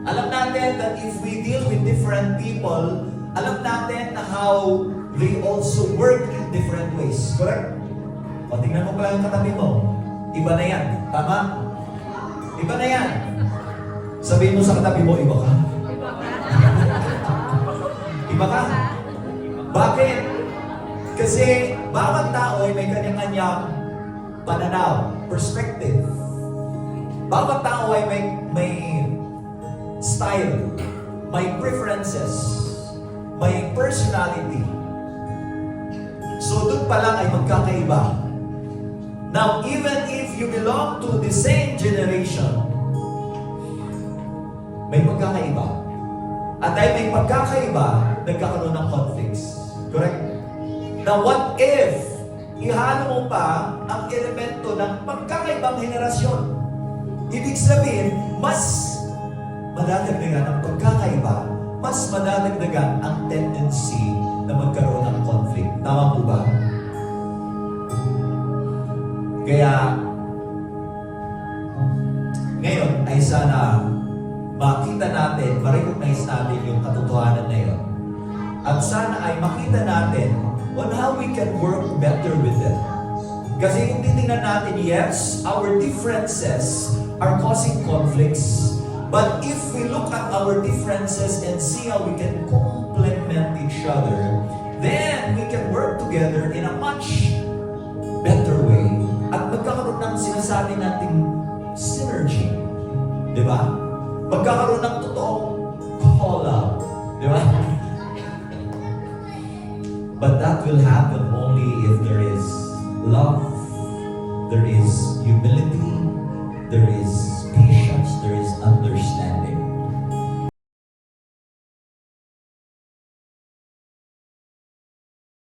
Alam natin that if we deal with different people, alam natin na how they also work in different ways. Correct? O, tingnan mo pala yung katabi mo. Iba na yan. Tama? Iba na yan. Sabihin mo sa katabi mo, iba ka. Iba ka. Bakit? Kasi bawat tao ay may kanya-kanyang pananaw, perspective. Bawat tao ay may style, may preferences, may personality. So doon pa lang ay magkakaiba. Now, even if you belong to the same generation, may magkakaiba. At dahil may pagkakaiba, nagkakaroon ng conflicts. Correct? Now, what if ihalo mo pa ang elemento ng pagkakaibang henerasyon? Ibig sabihin, mas madadagdagan ang pagkakaiba, mas madadagdagan ang tendency na magkaroon ng conflict. Tama po ba? Kaya, ngayon ay sana makita natin, ma-recognize natin yung katotohanan na yun. At sana ay makita natin on how we can work better with it. Kasi kung titingnan natin, yes, our differences are causing conflicts. But if we look at our differences and see how we can complement each other, then we can work together in a much better way. At magkakaroon ng sinasabi nating synergy. Di ba? Magkakaroon ng totoong call-out. Di ba? But that will happen only if there is love, there is humility, there is